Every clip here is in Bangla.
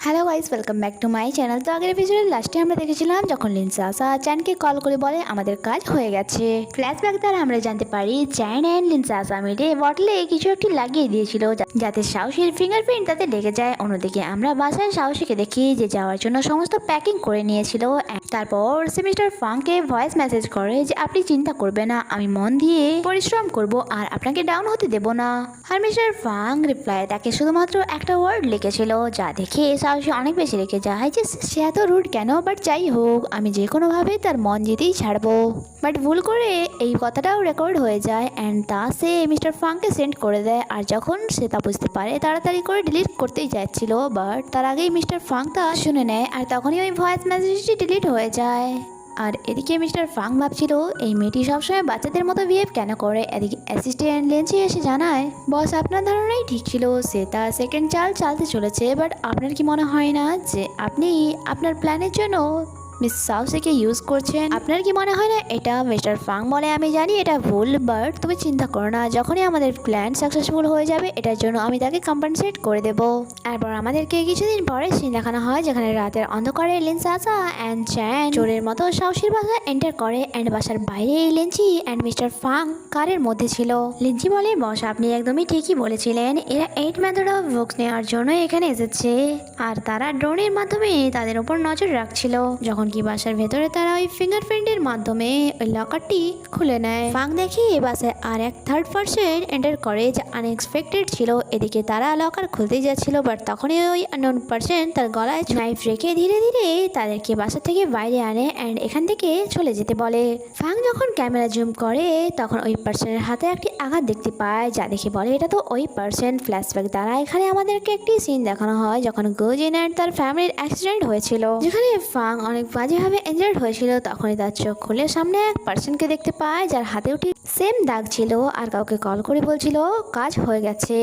Hello guys, welcome back to my channel. তো আগের এপিসোডের লাস্টে আমরা দেখেছিলাম যখন লিনসা চ্যানকে কল করে বলে আমাদের কাজ হয়ে গেছে। ফ্ল্যাশব্যাক দ্বারা আমরা জানতে পারি চ্যান অ্যান্ড লিনসা মিলে বটলে কিছু একটি লাগিয়ে দিয়েছিল যাতে সাহসীর ফিঙ্গারপ্রিন্ট তাতে লেগে যায়। অন্যদিকে আমরা বাসায় সাহসীকে দেখি যে যাওয়ার জন্য সমস্ত প্যাকিং করে নিয়েছিল। তারপর সে মিস্টার ফাংকে ভয়েস মেসেজ করে যে আপনি চিন্তা করবেন না, আমি মন দিয়ে পরিশ্রম করব আর আপনাকে ডাউন হতে দেব না। আর মিস্টার ফাং রিপ্লাই তাকে শুধুমাত্র একটা ওয়ার্ড লিখেছিল, যা দেখে সাহসী অনেক বেশি রেখে যায় যে সে এত রুড কেন। বাট যাই হোক, আমি যে কোনোভাবে তার মন জিতেই ছাড়বো। বাট ভুল করে এই কথাটাও রেকর্ড হয়ে যায় অ্যান্ড তা সে মিস্টার ফাংকে সেন্ড করে দেয়। আর যখন সে তা বুঝতে পারে তাড়াতাড়ি করে ডিলিট করতেই যাচ্ছিল, বাট তার আগেই মিস্টার ফাং তা শুনে নেয় আর তখনই ওই ভয়েস মেসেজটি ডিলিট হয়ে যায়। আর এদিকে মিস্টার ফাং ভাবছিল এই মেয়েটি সবসময় বাচ্চাদের মতো বিহেভ কেন করে। এদিকে অ্যাসিস্ট্যান্ট লেন্সি এসে জানায় বস আপনার ধারণাই ঠিক ছিল, সে তার সেকেন্ড চাল চালতে চলেছে। বাট আপনার কি মনে হয় না যে আপনি আপনার প্ল্যানের জন্য মিস সাউসিকে ইউজ করছেন? আপনার কি মনে হয় না এটা? মিস্টার ফাং বলে আমি জানি এটা ভুল, বাট তুমি চিন্তা করো না, যখনই আমাদের প্ল্যান সাকসেসফুল হয়ে যাবে এটার জন্য আমি তাকে কম্পেনসেট করে দেব। এরপর আমাদেরকে কিছুদিন পরে সিন দেখানো হয় যেখানে রাতের অন্ধকারে লিনসা অ্যান্ড চ্যান চোরের মতো সাহসীর বাসা এন্টার করে অ্যান্ড বাসার বাইরে লিনচি অ্যান্ড মিস্টার ফাং কারের মধ্যে ছিল। লিনচি বলে বস আপনি একদমই ঠিকই বলেছিলেন, এরা 8 মেথড অফ বুকস নেওয়ার জন্য এখানে এসেছে আর তারা ড্রোনের মাধ্যমে তাদের উপর নজর রাখছিল। যখন কি বাসার ভেতরে তারা ওই ফিঙ্গারপ্রিন্টের মাধ্যমে ওই লকারটি খুলে নেয়। ফাং দেখি বাসায় আর এক থার্ড পার্সন এন্টার করে যা আনএক্সপেক্টেড ছিল। এদিকে তারা লকার খুলতে যাচ্ছিল, বাট তখনই ওই আননোন পার্সন তার গলায় নাইফ রেখে ধীরে ধীরে তাদেরকে বাসা থেকে বাইরে আনে অ্যান্ড এখান থেকে চলে যেতে বলে। ফাং যখন ক্যামেরা জুম করে তখন ওই পার্সনের হাতে একটি আঘাত দেখতে পায়, যা দেখে বলে এটা তো ওই পার্সন। ফ্ল্যাশব্যাক দ্বারা এখানে আমাদেরকে একটি সিন দেখানো হয় যখন গোজিন অ্যান্ড তার ফ্যামিলির অ্যাক্সিডেন্ট হয়েছিল, যেখানে ফাং অনেক বাজেভাবে ইনজার্ড হয়েছিল। তখনই তার চোখ খুলে সামনে এক পার্সনকে দেখতে পায় যার হাতেও ঠিক সেম দাগ ছিল আর কাউকে কল করে বলছিল কাজ হয়ে গেছে।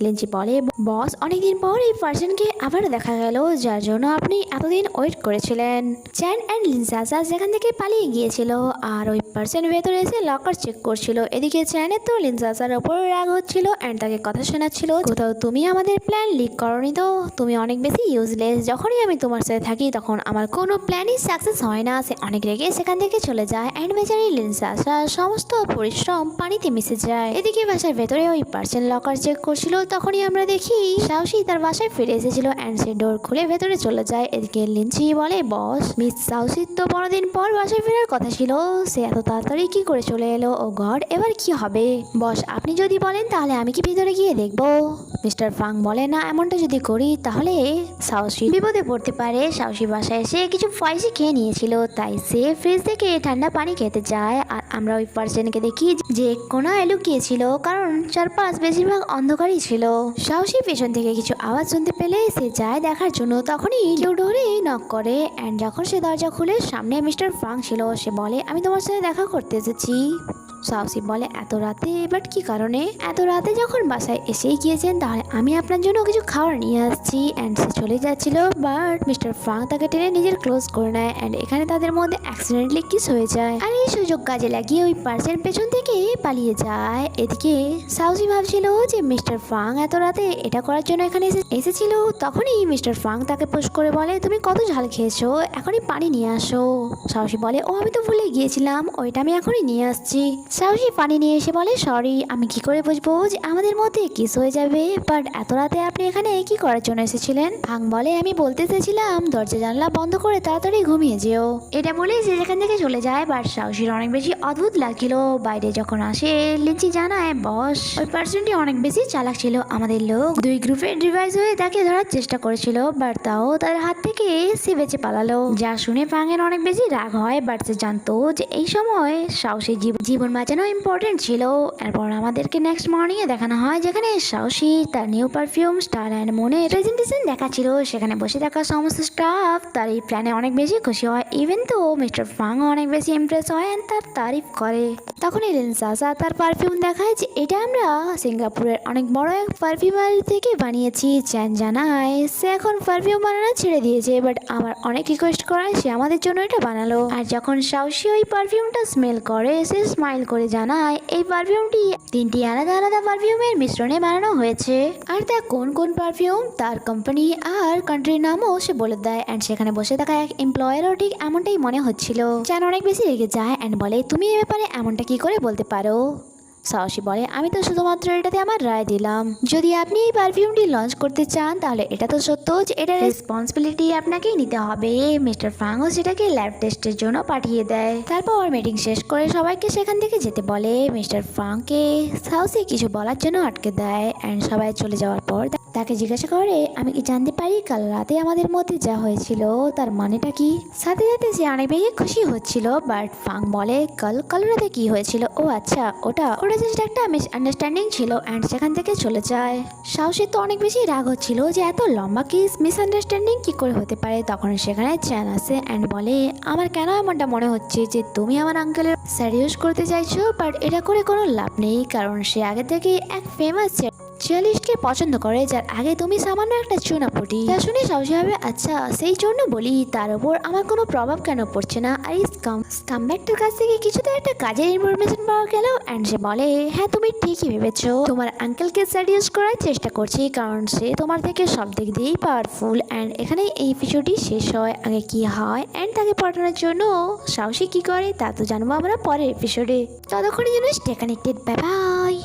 লিনচি বলে বস অনেকদিন পর এই পার্সনকে আবার দেখা গেল যার জন্য আপনি এতদিন ওয়েট করেছিলেন। চ্যান অ্যান্ড লিনসা যেখান থেকে পালিয়ে গিয়েছিল আর ওই পার্সন ভেতরে এসে লকার চেক করছিল। এদিকে চ্যানের তো লিনসার ওপর রাগ হচ্ছিল অ্যান্ড তাকে কথা শোনাচ্ছিল, কোথাও তুমি আমাদের প্ল্যান লিক করনি তো? তুমি অনেক বেশি ইউজলেস, যখনই আমি তোমার সাথে থাকি তখন আমার কোনো প্ল্যানই সাকসেস হয় না। সে অনেক রেগে সেখান থেকে চলে যায় অ্যান্ড বেচারি লিনসা সমস্ত পরিশ্রম পানিতে মিশে যায়। এদিকে বাসার ভেতরে ওই পার্সন লকার চেক করছিল, তখনই আমরা দেখি সাহসী তার বাসায় ফিরে এসেছিল অ্যান্ড সে ডোর খুলে ভেতরে চলে যায়। এদিকে লিনচি বলে বস মিস সাউসির তো 15 দিন পর বাসায় ফেরার কথা ছিল, সে এত তাড়াতাড়ি কি করে চলে এলো? ও গড, এবার কি হবে? বস আপনি যদি বলেন তাহলে আমি কি ভিতরে গিয়ে দেখবো? মিস্টার ফাং বলে না, এমনটা যদি করি তাহলে সাহসী বিপদে পড়তে পারে। সাহসী বাসায় এসে কিছু ফাইসি খেয়ে নিয়েছিল, তাই সে ফ্রিজ থেকে ঠান্ডা পানি খেতে যায়। আর আমরা ওই পার্সনকে দেখি যে কোনায় লুকিয়েছিল, কারণ চারপাশ বেশিরভাগ অন্ধকারই ছিল। সাহসী পেছন থেকে কিছু আওয়াজ শুনতে পেলে সে যায় দেখার জন্য, তখনই কেউ ডোরে নক করে অ্যান্ড যখন সে দরজা খুলে সামনে মিস্টার ফাং ছিল। সে বলে আমি তোমার সাথে দেখা করতে এসেছি। সাহসী বলে এত রাতে? বাট কি কারণে? এত রাতে যখন বাসায় এসেই গিয়েছেন তাহলে আমি আপনার জন্য কিছু খাবার নিয়ে আসছি। অ্যান্ড সে চলে যাচ্ছিল, বাট মিস্টার ফাং তাকে টেনে নিজের ক্লোজ করে নেয় অ্যান্ড এখানে তাদের মধ্যে অ্যাক্সিডেন্টলি কিস হয়ে যায়। আর এই সুযোগ কাজে লাগিয়ে ওই পার্সের পেছন থেকে পালিয়ে যায়। এদিকে সাহসী ভাবছিল যে মিস্টার ফাং এত রাতে এটা করার জন্য এখানে এসেছিল। তখনই মিস্টার ফাং তাকে পুশ করে বলে তুমি কত ঝাল খেয়েছো, এখনই পানি নিয়ে আসো। সাহসী বলে ও আমি তো ভুলে গিয়েছিলাম, ওইটা আমি এখনই নিয়ে আসছি। সাহসী পানি নিয়ে এসে বলে সরি, আমি কি করে বুঝবো যে আমাদের মধ্যে কিস হয়ে যাবে? বাট এত রাতে আপনি এখানে কি করার জন্য এসেছিলেন? ফাং বলে আমি বলতে চেয়েছিলাম দরজা জানলা বন্ধ করে তাড়াতাড়ি ঘুমিয়ে যেও। এটা বলে সে যেখান থেকে চলে যায়। বাট সাহসীর অনেক বেশি অদ্ভুত লাগছিল। বাইরে যখন আসে লিনচি জানায় বস ওই পার্সনটি অনেক বেশি চালাক ছিল, আমাদের লোক 2 গ্রুপের ডিভাইস হয়ে তাকে ধরার চেষ্টা করেছিল, বাট তাও তার হাত থেকে সে বেঁচে পালালো। যা শুনে ফাংয়ের অনেক বেশি রাগ হয়, বাট সে জানতো যে এই সময় সাহসী জীবন বাঁচানো ইম্পর্টেন্ট ছিল। এরপর আমাদেরকে নেক্সট মর্নিং এ দেখানো হয় যেখানে সাহসী তার নিউ পারফিউম স্টার অ্যান্ড মনের প্রেজেন্টেশন দেখাচ্ছিল। সেখানে বসে থাকা সমস্ত স্টাফ তার এই প্ল্যানে অনেক বেশি খুশি হয়, ইভেন তো মিস্টার ফাং অনেক বেশি ইমপ্রেস হয় অ্যান্ড তার তারিফ করে। তখনই লিনসা তার পারফিউম দেখায় যে এটা আমরা সিঙ্গাপুরের অনেক বড় এক পারফিউমার থেকে বানিয়েছি। চ্যান জানায় সে এখন পারফিউম বানানো ছেড়ে দিয়েছে, বাট আমার অনেক রিকোয়েস্ট করায় সে আমাদের জন্য এটা বানালো। আর যখন সাহসী ওই পারফিউমটা স্মেল করে সে স্মাইল করে জানায় এই পারফিউমটি 3টি আলাদা আলাদা পারফিউমের মিশ্রণে বানানো হয়েছে, আর তা কোন কোন পারফিউম তার কোম্পানি আর কান্ট্রির নামও সে বলে দেয়। অ্যান্ড সেখানে বসে থাকা এক এমপ্লয়ারও ঠিক এমনটাই মনে হচ্ছিল। চ্যান অনেক বেশি রেগে যায় অ্যান্ড বলে তুমি এ ব্যাপারে এমনটা কি করে বলতে পারো। সাহসী বলে আমি তো শুধুমাত্র এটাতে আমার রায় দিলাম। যদি আপনি এই পারফিউমটি লঞ্চ করতে চান তাহলে এটা তো সত্য যে এটার রেসপন্সিবিলিটি আপনাকেই নিতে হবে। মিস্টার ফ্রাঙ্কও সেটাকে ল্যাব টেস্টের জন্য পাঠিয়ে দেয়। তারপর মিটিং শেষ করে সবাইকে সেখান থেকে যেতে বলে। মিস্টার ফ্রাঙ্ককে সাহসী কিছু বলার জন্য আটকে দেয় অ্যান্ড সবাই চলে যাওয়ার পর তাকে জিজ্ঞাসা করে আমি কি জানতে পারি কাল রাতে আমাদের মধ্যে যা হয়েছিল তার মানেটা কি। সাথে সাথে সে অনেক বেশি খুশি হচ্ছিল, বাট ফ্রাঙ্ক বলে কাল রাতে কি হয়েছিল, ও আচ্ছা ওটা জাস্ট একটা মিসআন্ডারস্ট্যান্ডিং ছিল অ্যান্ড সেখান থেকে চলে যায়। সাহসী তো অনেক বেশি রাগ হচ্ছিল যে এত লম্বা কি মিসআন্ডারস্ট্যান্ডিং কি করে হতে পারে। তখন সেখানে চ্যান আসে অ্যান্ড বলে আমার কেন এমনটা মনে হচ্ছে যে তুমি আমার আঙ্কেলের স্যারিউস করতে চাইছো, বাট এটা করে কোনো লাভ নেই কারণ সে আগে থেকে এক ফেমাস চিয়ালিস্টকে পছন্দ করে যার আগে তুমি সামান্য একটা চুনাপুটি। তা শুনে সাহসী ভাবে আচ্ছা সেই জন্য বলি তার উপর আমার কোনো প্রভাব কেন পড়ছে না। আর এই স্কামব্যাগটার কাছ থেকে কিছুতে একটা কাজের ইনফরমেশন পাওয়া গেল অ্যান্ড সে বলে হ্যাঁ তুমি ঠিকই ভেবেছো, তোমার আঙ্কেলকে সেডিউস করার চেষ্টা করছি কারণ সে তোমার থেকে সব দিক দিয়েই পাওয়ারফুল। অ্যান্ড এখানে এই এপিসোডটি শেষ হয়। আগে কি হয় অ্যান্ড তাকে পাঠানোর জন্য সাহসী কি করে তা তো জানবো আমরা পরের এপিসোডে। ততক্ষণের জন্য স্টে কানেক্টেড, বাই বাই।